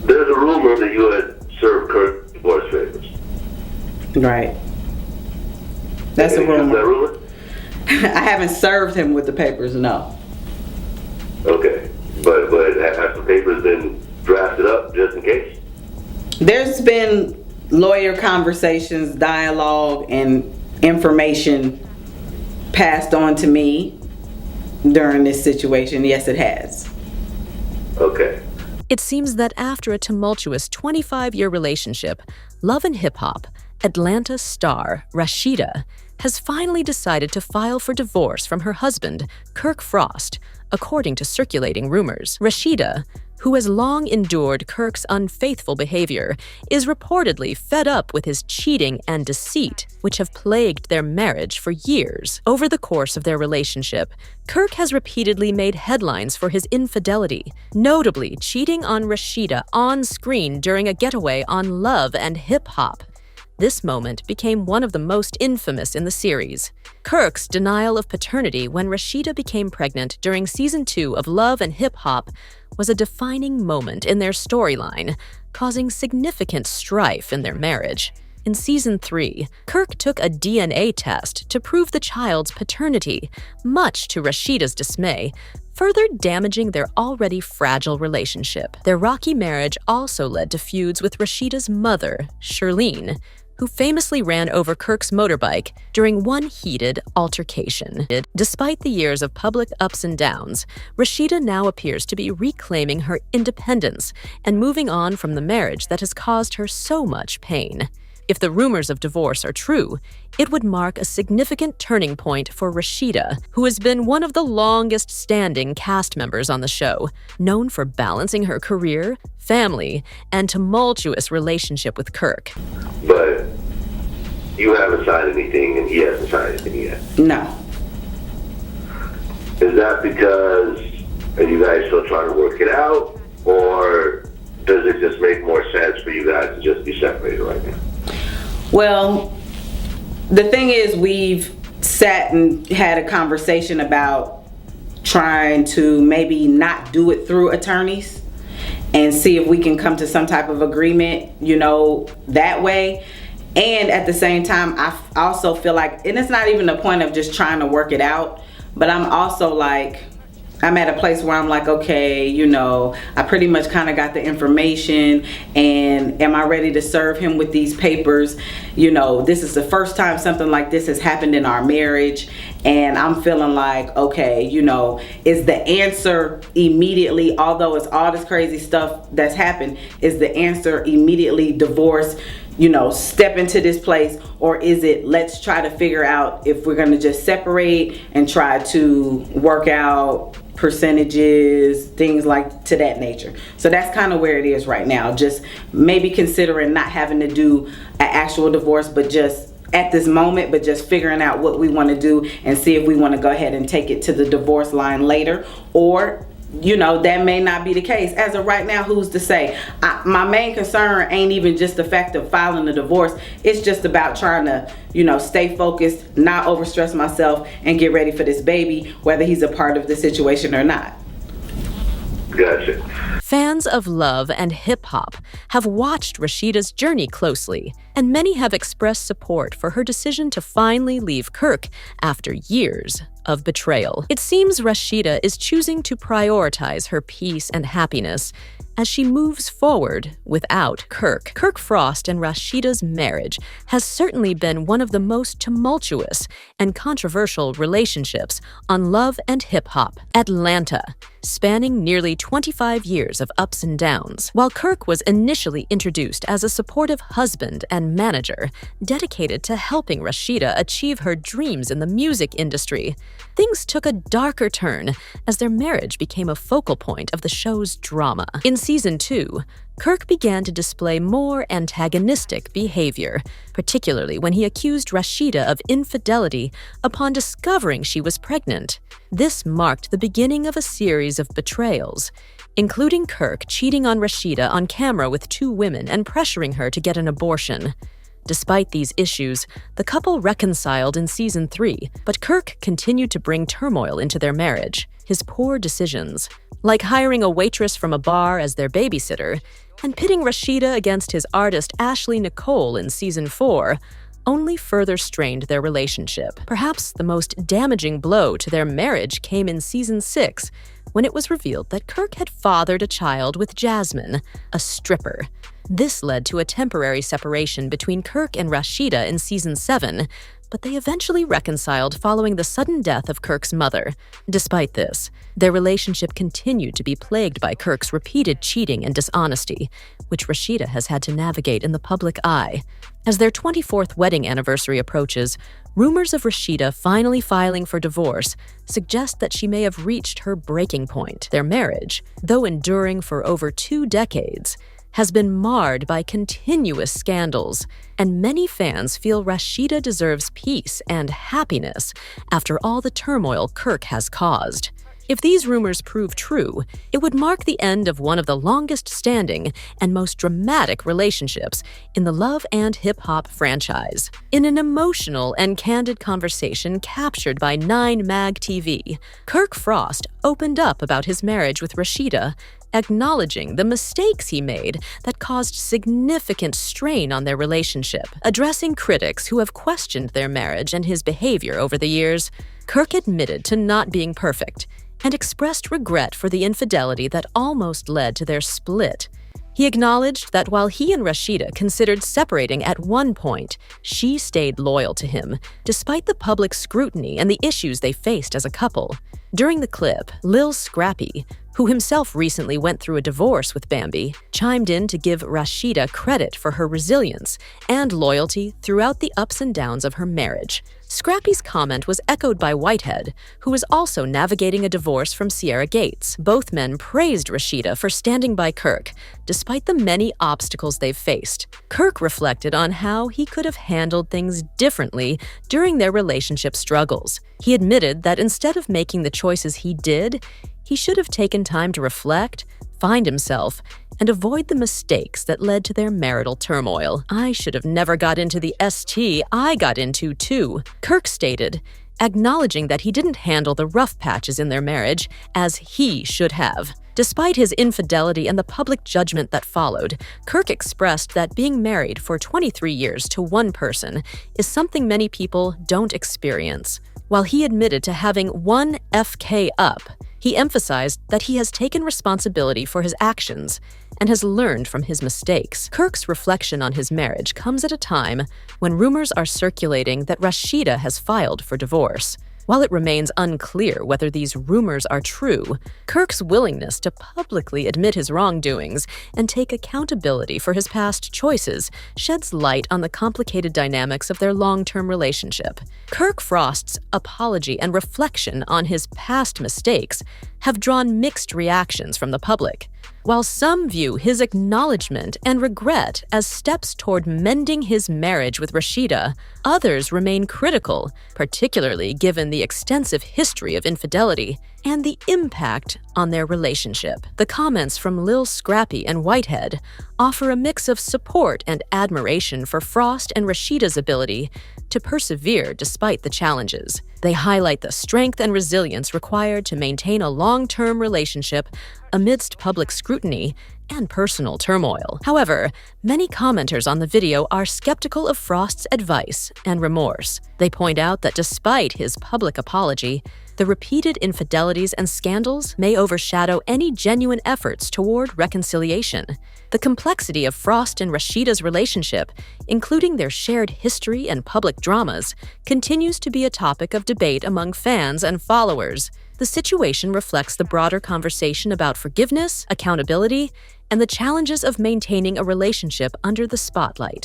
There's a rumor that you had served Kirk divorce papers. Right. That's a Is that rumor. rumor? I haven't served him with the papers, no. Okay. But have the papers been drafted up just in case? There's been lawyer conversations, dialogue, and information passed on to me during this situation. Yes, it has. Okay. It seems that after a tumultuous 25-year relationship, Love and Hip Hop Atlanta star Rasheeda has finally decided to file for divorce from her husband, Kirk Frost, according to circulating rumors. Rasheeda, who has long endured Kirk's unfaithful behavior, is reportedly fed up with his cheating and deceit, which have plagued their marriage for years. Over the course of their relationship, Kirk has repeatedly made headlines for his infidelity, notably cheating on Rasheeda on screen during a getaway on Love and Hip Hop. This moment became one of the most infamous in the series. Kirk's denial of paternity when Rasheeda became pregnant during Season 2 of Love and Hip Hop was a defining moment in their storyline, causing significant strife in their marriage. In Season 3, Kirk took a DNA test to prove the child's paternity, much to Rasheeda's dismay, further damaging their already fragile relationship. Their rocky marriage also led to feuds with Rasheeda's mother, Shirleen, who famously ran over Kirk's motorbike during one heated altercation. Despite the years of public ups and downs, Rasheeda now appears to be reclaiming her independence and moving on from the marriage that has caused her so much pain. If the rumors of divorce are true, it would mark a significant turning point for Rasheeda, who has been one of the longest-standing cast members on the show, known for balancing her career, family, and tumultuous relationship with Kirk. But you haven't signed anything and he hasn't signed anything yet. No. Is that because are you guys still trying to work it out, or does it just make more sense for you guys to just be separated right now? Well, the thing is, we've sat and had a conversation about trying to maybe not do it through attorneys and see if we can come to some type of agreement, that way. And at the same time, I also feel like, and it's not even the point of just trying to work it out, but I'm also like, I'm at a place where I'm like, okay, I pretty much kind of got the information, and am I ready to serve him with these papers? This is the first time something like this has happened in our marriage, and I'm feeling like, okay, is the answer immediately, although it's all this crazy stuff that's happened, is the answer immediately divorce, step into this place, or is it let's try to figure out if we're going to just separate and try to work out percentages, things like to that nature. So that's kind of where it is right now. Just maybe considering not having to do an actual divorce, but just at this moment, but just figuring out what we want to do and see if we want to go ahead and take it to the divorce line later, or that may not be the case. As of right now, who's to say? My main concern ain't even just the fact of filing a divorce. It's just about trying to, stay focused, not overstress myself, and get ready for this baby, whether he's a part of the situation or not. Gotcha. Fans of Love and Hip Hop have watched Rasheeda's journey closely, and many have expressed support for her decision to finally leave Kirk after years of betrayal. It seems Rasheeda is choosing to prioritize her peace and happiness as she moves forward without Kirk. Kirk Frost and Rasheeda's marriage has certainly been one of the most tumultuous and controversial relationships on Love and Hip Hop Atlanta, spanning nearly 25 years of ups and downs. While Kirk was initially introduced as a supportive husband and manager dedicated to helping Rasheeda achieve her dreams in the music industry, things took a darker turn as their marriage became a focal point of the show's drama. In Season 2, Kirk began to display more antagonistic behavior, particularly when he accused Rasheeda of infidelity upon discovering she was pregnant. This marked the beginning of a series of betrayals, including Kirk cheating on Rasheeda on camera with 2 women and pressuring her to get an abortion. Despite these issues, the couple reconciled in Season 3, but Kirk continued to bring turmoil into their marriage. his poor decisions, like hiring a waitress from a bar as their babysitter and pitting Rasheeda against his artist Ashley Nicole in Season 4, only further strained their relationship. Perhaps the most damaging blow to their marriage came in Season 6, when it was revealed that Kirk had fathered a child with Jasmine, a stripper. This led to a temporary separation between Kirk and Rasheeda in Season 7, but they eventually reconciled following the sudden death of Kirk's mother. Despite this, their relationship continued to be plagued by Kirk's repeated cheating and dishonesty, which Rasheeda has had to navigate in the public eye. As their 24th wedding anniversary approaches, rumors of Rasheeda finally filing for divorce suggest that she may have reached her breaking point. Their marriage, though enduring for over 2 decades, has been marred by continuous scandals, and many fans feel Rasheeda deserves peace and happiness after all the turmoil Kirk has caused. If these rumors prove true, it would mark the end of one of the longest-standing and most dramatic relationships in the Love and Hip Hop franchise. In an emotional and candid conversation captured by 9 Mag TV, Kirk Frost opened up about his marriage with Rasheeda, acknowledging the mistakes he made that caused significant strain on their relationship. Addressing critics who have questioned their marriage and his behavior over the years, Kirk admitted to not being perfect and expressed regret for the infidelity that almost led to their split. He acknowledged that while he and Rasheeda considered separating at one point, she stayed loyal to him, despite the public scrutiny and the issues they faced as a couple. During the clip, Lil Scrappy, who himself recently went through a divorce with Bambi, chimed in to give Rasheeda credit for her resilience and loyalty throughout the ups and downs of her marriage. Scrappy's comment was echoed by Whitehead, who was also navigating a divorce from Sierra Gates. Both men praised Rasheeda for standing by Kirk, despite the many obstacles they've faced. Kirk reflected on how he could have handled things differently during their relationship struggles. He admitted that instead of making the choices he did, he should have taken time to reflect, find himself, and avoid the mistakes that led to their marital turmoil. "I should have never got into the ST I got into, too," Kirk stated, acknowledging that he didn't handle the rough patches in their marriage as he should have. Despite his infidelity and the public judgment that followed, Kirk expressed that being married for 23 years to one person is something many people don't experience. While he admitted to having one FK up, he emphasized that he has taken responsibility for his actions and has learned from his mistakes. Kirk's reflection on his marriage comes at a time when rumors are circulating that Rasheeda has filed for divorce. While it remains unclear whether these rumors are true, Kirk's willingness to publicly admit his wrongdoings and take accountability for his past choices sheds light on the complicated dynamics of their long-term relationship. Kirk Frost's apology and reflection on his past mistakes have drawn mixed reactions from the public. While some view his acknowledgement and regret as steps toward mending his marriage with Rasheeda, others remain critical, particularly given the extensive history of infidelity and the impact on their relationship. The comments from Lil Scrappy and Whitehead offer a mix of support and admiration for Frost and Rasheeda's ability to persevere despite the challenges. They highlight the strength and resilience required to maintain a long-term relationship amidst public scrutiny and personal turmoil. However, many commenters on the video are skeptical of Frost's advice and remorse. They point out that despite his public apology, the repeated infidelities and scandals may overshadow any genuine efforts toward reconciliation. The complexity of Frost and Rasheeda's relationship, including their shared history and public dramas, continues to be a topic of debate among fans and followers. The situation reflects the broader conversation about forgiveness, accountability, and the challenges of maintaining a relationship under the spotlight.